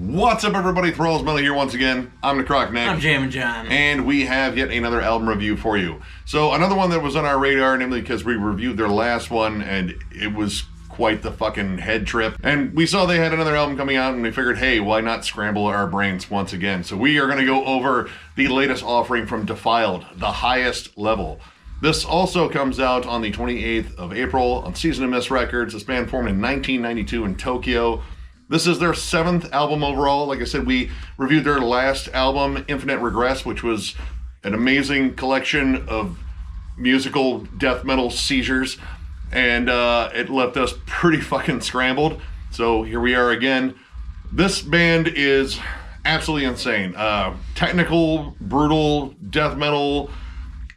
What's up, everybody? Thralls here once again. I'm Necrotic. I'm Jammin. And we have yet another album review for you. So another one that was on our radar, namely because we reviewed their last one, and it was quite the fucking head trip. And we saw they had another album coming out, and we figured, hey, why not scramble our brains once again? So we are going to go over the latest offering from Defiled, The Highest Level. This also comes out on the 28th of April on Season of Mist Records. This band formed in 1992 in Tokyo. This is their 7th album overall. Like I said, we reviewed their last album, Infinite Regress, which was an amazing collection of musical death metal seizures. And it left us pretty fucking scrambled. So here we are again. This band is absolutely insane. Technical, brutal, death metal,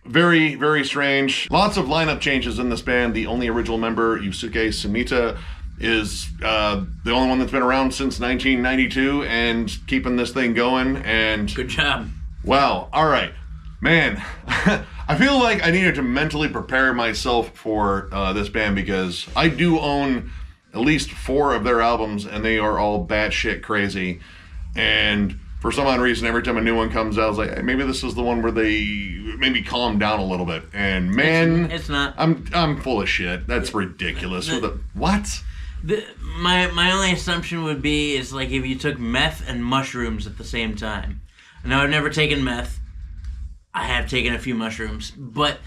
very, very strange. Lots of lineup changes in this band. The only original member, Yusuke Sumita, is the only one that's been around since 1992 and keeping this thing going. And good job. Wow. All right, man. I feel like I needed to mentally prepare myself for this band because I do own at least 4 of their albums, and they are all batshit crazy. And for some odd reason, every time a new one comes out, I was like, hey, maybe this is the one where they maybe calm down a little bit. And man, it's not. I'm full of shit. That's ridiculous. What? My only assumption would be is like if you took meth and mushrooms at the same time. Now, I've never taken meth. I have taken a few mushrooms, but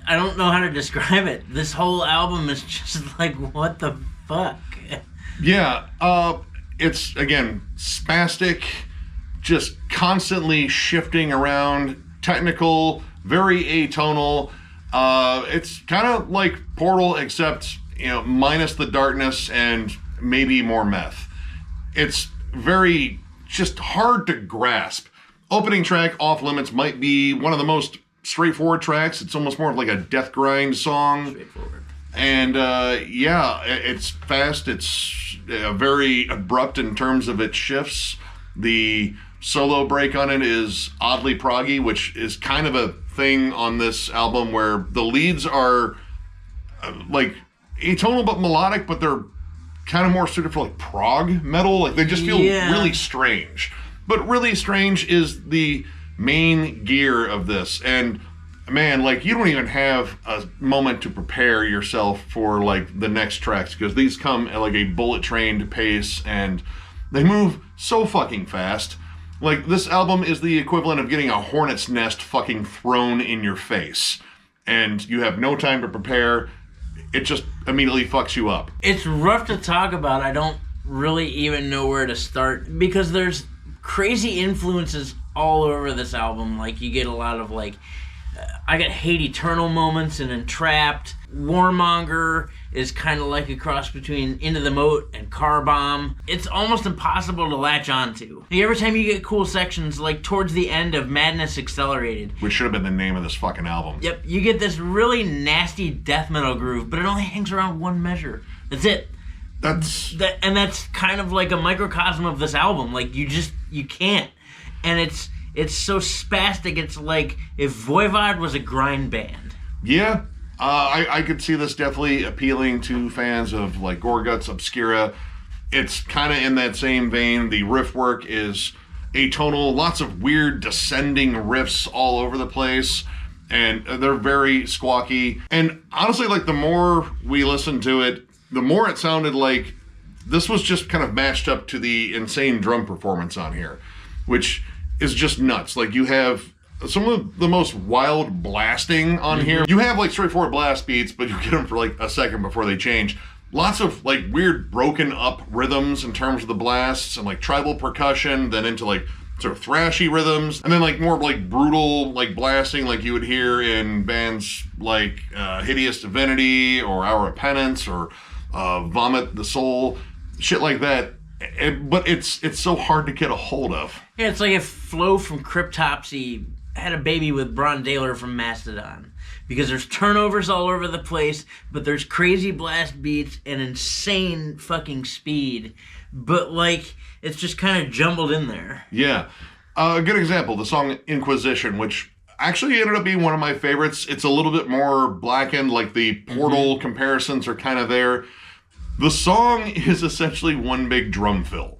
I don't know how to describe it. This whole album is just like, what the fuck? Yeah, it's, again, spastic, just constantly shifting around, technical, very atonal. It's kind of like Portal, except, minus the darkness and maybe more meth. It's very just hard to grasp. Opening track, Off Limits, might be one of the most straightforward tracks. It's almost more of like a death grind song. Straightforward. And it's fast. It's very abrupt in terms of its shifts. The solo break on it is oddly proggy, which is kind of a thing on this album where the leads are like atonal but melodic, but they're kind of more suited for like prog metal. Like they just feel really strange. But really strange is the main gear of this. And man, like you don't even have a moment to prepare yourself for like the next tracks, because these come at like a bullet trained pace and they move so fucking fast. Like this album is the equivalent of getting a hornet's nest fucking thrown in your face. And you have no time to prepare. It just immediately fucks you up. It's rough to talk about. I don't really even know where to start because there's crazy influences all over this album. Like you get a lot of like I got Hate Eternal moments and Entrapped. Warmonger is kind of like a cross between Into the Moat and Car Bomb. It's almost impossible to latch onto. Every time you get cool sections, like towards the end of Madness Accelerated, which should have been the name of this fucking album. Yep, you get this really nasty death metal groove, but it only hangs around one measure. That's it. That's kind of like a microcosm of this album. Like you can't. And it's so spastic. It's like if Voivod was a grind band. Yeah. I could see this definitely appealing to fans of like Gorguts, Obscura. It's kind of in that same vein. The riff work is atonal, lots of weird descending riffs all over the place, and they're very squawky. And honestly, like the more we listened to it, the more it sounded like this was just kind of matched up to the insane drum performance on here, which is just nuts. Like you have some of the most wild blasting on here. You have like straightforward blast beats, but you get them for like a second before they change. Lots of like weird broken up rhythms in terms of the blasts, and like tribal percussion, then into like sort of thrashy rhythms, and then like more like brutal like blasting like you would hear in bands like Hideous Divinity or Hour of Penance or Vomit the Soul, shit like that. But it's so hard to get a hold of. Yeah, it's like if Flo from Cryptopsy had a baby with Bron Daler from Mastodon, because there's turnovers all over the place, but there's crazy blast beats and insane fucking speed, but like it's just kind of jumbled in there. Yeah. A good example, the song Inquisition, which actually ended up being one of my favorites. It's a little bit more blackened, like the Portal comparisons are kind of there. The song is essentially one big drum fill.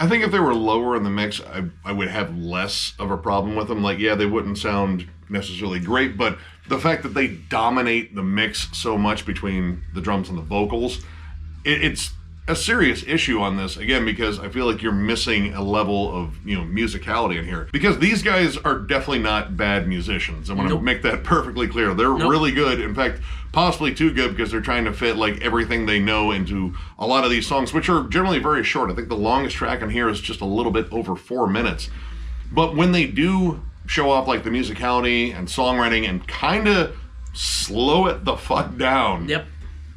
I think if they were lower in the mix, I would have less of a problem with them. Like, yeah, they wouldn't sound necessarily great, but the fact that they dominate the mix so much between the drums and the vocals, it's a serious issue on this, again, because I feel like you're missing a level of, musicality in here. Because these guys are definitely not bad musicians. I want to make that perfectly clear. They're really good. In fact, possibly too good, because they're trying to fit like everything they know into a lot of these songs, which are generally very short. I think the longest track on here is just a little bit over 4 minutes. But when they do show off like the musicality and songwriting and kind of slow it the fuck down,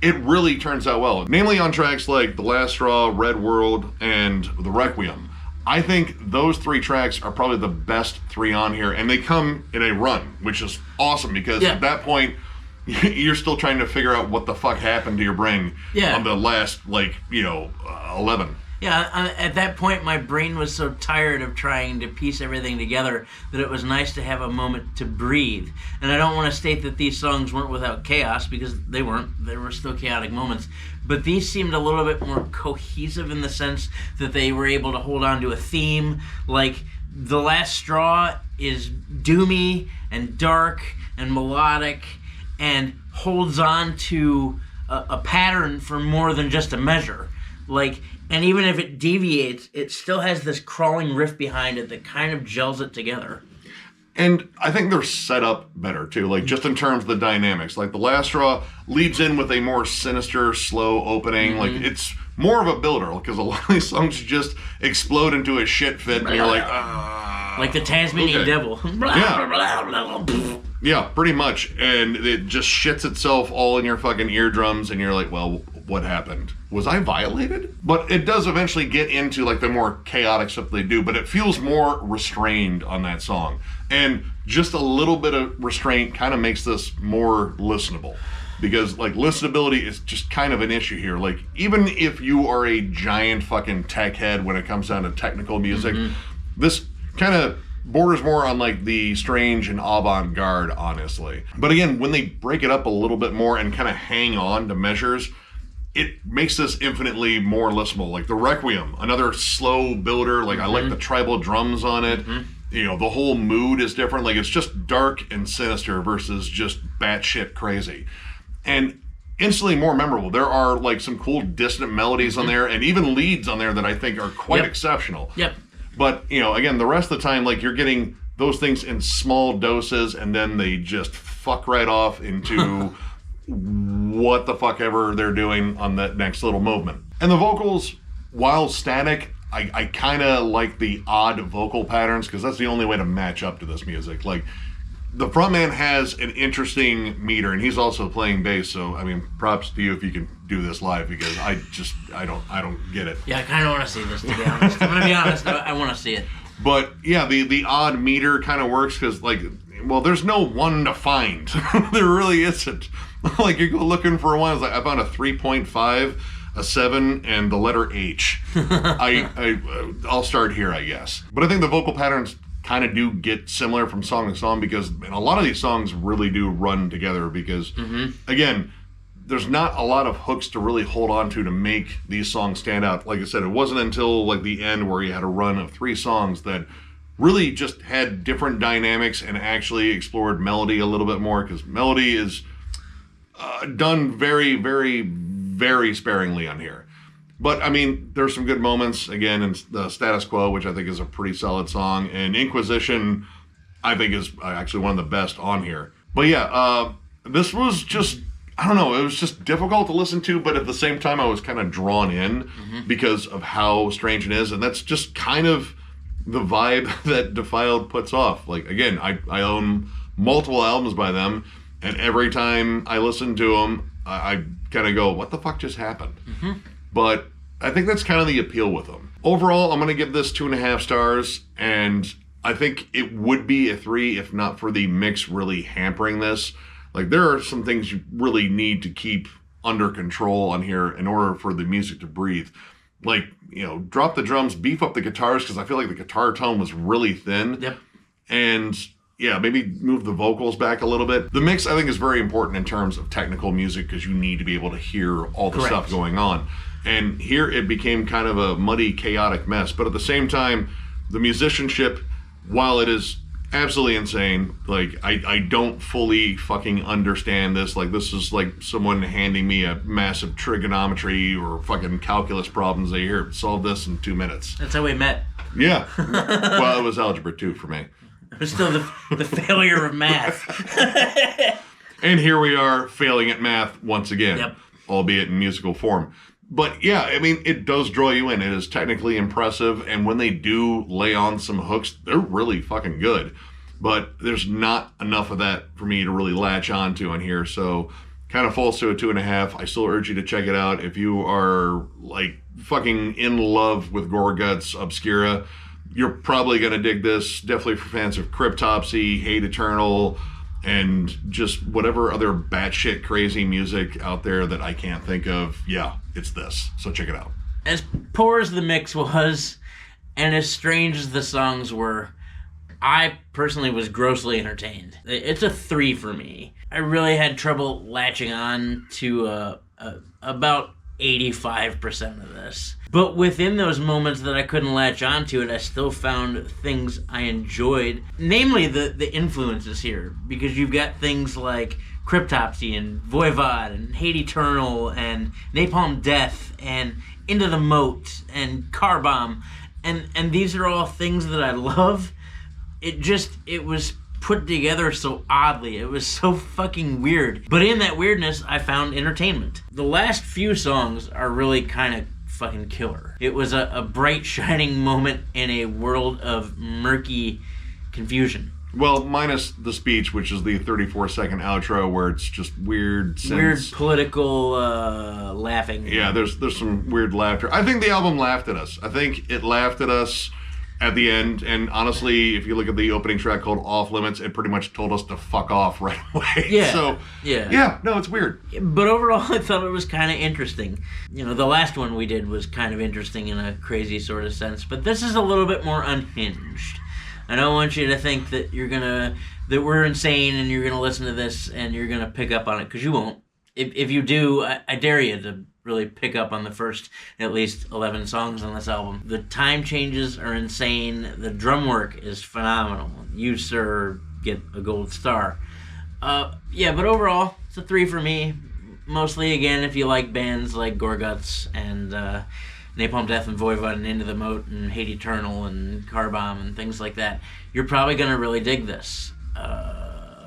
it really turns out well. Namely on tracks like The Last Straw, Red World, and The Requiem. I think those 3 tracks are probably the best 3 on here, and they come in a run, which is awesome, because at that point, you're still trying to figure out what the fuck happened to your brain on the last, 11. Yeah, at that point, my brain was so tired of trying to piece everything together that it was nice to have a moment to breathe. And I don't want to state that these songs weren't without chaos, because they weren't. There were still chaotic moments. But these seemed a little bit more cohesive in the sense that they were able to hold on to a theme. Like, The Last Straw is doomy and dark and melodic and holds on to a pattern for more than just a measure. And even if it deviates, it still has this crawling riff behind it that kind of gels it together. And I think they're set up better, too, just in terms of the dynamics. Like, The Last Straw leads in with a more sinister, slow opening. It's more of a builder, because a lot of these songs just explode into a shit fit, and you're like, like the Tasmanian Devil. Yeah, pretty much. And it just shits itself all in your fucking eardrums, and you're like, well, what happened? Was I violated? But it does eventually get into the more chaotic stuff they do, but it feels more restrained on that song. And just a little bit of restraint kind of makes this more listenable. Because listenability is just kind of an issue here. Even if you are a giant fucking tech head when it comes down to technical music, this kind of borders more on the strange and avant-garde, honestly. But again, when they break it up a little bit more and kind of hang on to measures, it makes this infinitely more listenable. The Requiem, another slow builder. I like the tribal drums on it. The whole mood is different. It's just dark and sinister versus just batshit crazy. And instantly more memorable. There are some cool dissonant melodies on there, and even leads on there that I think are quite exceptional. But, again, the rest of the time, you're getting those things in small doses, and then they just fuck right off into what the fuck ever they're doing on that next little movement. And the vocals, while static, I kind of like the odd vocal patterns, because that's the only way to match up to this music. The frontman has an interesting meter, and he's also playing bass, so, props to you if you can do this live, because I don't get it. Yeah, I kind of want to see this, to be honest. I'm going to be honest, I want to see it. But, yeah, the odd meter kind of works, because, there's no one to find. There really isn't. You go looking for one, I found a 3.5, a 7, and the letter H. I'll start here, I guess. But I think the vocal patterns kind of do get similar from song to song, because a lot of these songs really do run together, because, again, there's not a lot of hooks to really hold on to make these songs stand out. Like I said, it wasn't until the end where you had a run of 3 songs that really just had different dynamics and actually explored melody a little bit more, because melody is done very, very, very sparingly on here. But, there's some good moments, again, in the Status Quo, which I think is a pretty solid song, and Inquisition, I think, is actually one of the best on here. But yeah, this was just, I don't know, it was just difficult to listen to, but at the same time, I was kind of drawn in because of how strange it is, and that's just kind of the vibe that Defiled puts off. Again, I own multiple albums by them, and every time I listen to them, I kind of go, what the fuck just happened? But I think that's kind of the appeal with them. Overall, I'm going to give this 2.5 stars, and I think it would be a 3 if not for the mix really hampering this. There are some things you really need to keep under control on here in order for the music to breathe. Drop the drums, beef up the guitars, because I feel like the guitar tone was really thin. And yeah, maybe move the vocals back a little bit. The mix, I think, is very important in terms of technical music, because you need to be able to hear all the stuff going on. And here it became kind of a muddy, chaotic mess. But at the same time, the musicianship, while it is absolutely insane, like, I don't fully fucking understand this. Like, this is like someone handing me a massive trigonometry or fucking calculus problems. They here, solve this in 2 minutes. That's how we met. Yeah. Well, it was algebra 2 for me. It was still the failure of math. And here we are failing at math once again, Yep. albeit in musical form. But yeah, I mean, it does draw you in. It is technically impressive, and when they do lay on some hooks, they're really fucking good. But there's not enough of that for me to really latch onto on here, so kind of falls to a 2.5. I still urge you to check it out if you are like fucking in love with Gorguts Obscura. You're probably gonna dig this. Definitely for fans of Cryptopsy, Hate Eternal, and just whatever other batshit crazy music out there that I can't think of. Yeah, it's this. So check it out. As poor as the mix was, and as strange as the songs were, I personally was grossly entertained. It's a 3 for me. I really had trouble latching on to about 85% of this. But within those moments that I couldn't latch onto it, I still found things I enjoyed. Namely, the influences here. Because you've got things like Cryptopsy and Voivod and Hate Eternal and Napalm Death and Into the Moat and Car Bomb. And these are all things that I love. It was put together so oddly. It was so fucking weird. But in that weirdness, I found entertainment. The last few songs are really kind of fucking killer. It was a bright, shining moment in a world of murky confusion. Well, minus the speech, which is the 34-second outro where it's just weird synths. Weird political laughing. Yeah, there's some weird laughter. I think the album laughed at us. I think it laughed at us at the end, and honestly, if you look at the opening track called Off Limits, it pretty much told us to fuck off right away. Yeah. So, yeah, no, it's weird. But overall, I thought it was kind of interesting. You know, the last one we did was kind of interesting in a crazy sort of sense, but this is a little bit more unhinged. I don't want you to think that that we're insane and you're gonna listen to this and you're gonna pick up on it, because you won't. If you do, I dare you to really pick up on the first at least 11 songs on this album. The time changes are insane. The drum work is phenomenal. You, sir, get a gold star. Yeah, but overall, it's a 3 for me. Mostly, again, if you like bands like Gorguts and Napalm Death and Voivod and Into the Moat and Hate Eternal and Car Bomb and things like that, you're probably going to really dig this.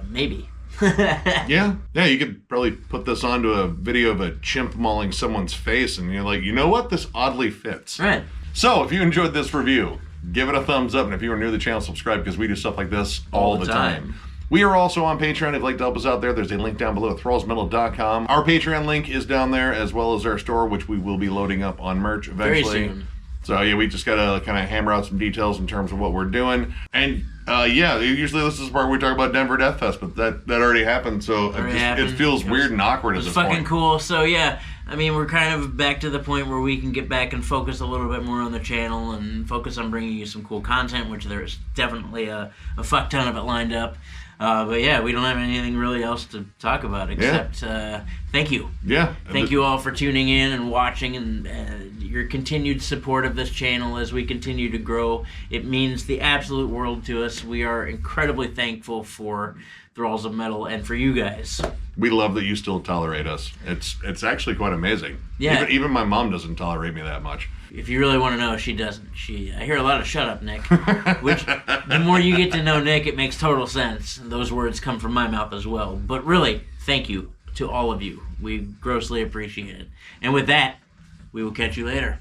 Maybe. Yeah, you could probably put this onto a video of a chimp mauling someone's face and you're like, you know what? This oddly fits. Right. So, if you enjoyed this review, give it a thumbs up, and if you are new to the channel, subscribe, because we do stuff like this all the time. We are also on Patreon. If you'd like to help us out there, there's a link down below at thrallsmetal.com. Our Patreon link is down there, as well as our store, which we will be loading up on merch eventually. Very soon. So, yeah, we just got to kind of hammer out some details in terms of what we're doing. And, usually this is the part where we talk about Denver Death Fest, but that already happened, so it feels weird and awkward at this point. It's fucking cool. So, yeah, I mean, we're kind of back to the point where we can get back and focus a little bit more on the channel and focus on bringing you some cool content, which there's definitely a fuck ton of it lined up. But yeah, we don't have anything really else to talk about except thank you. Yeah. Thank you all for tuning in and watching and your continued support of this channel as we continue to grow. It means the absolute world to us. We are incredibly thankful for Thralls of Metal and for you guys. We love that you still tolerate us. It's actually quite amazing. Yeah. Even my mom doesn't tolerate me that much. If you really want to know, she doesn't. I hear a lot of "shut up, Nick," which the more you get to know Nick, it makes total sense. Those words come from my mouth as well. But really, thank you to all of you. We grossly appreciate it. And with that, we will catch you later.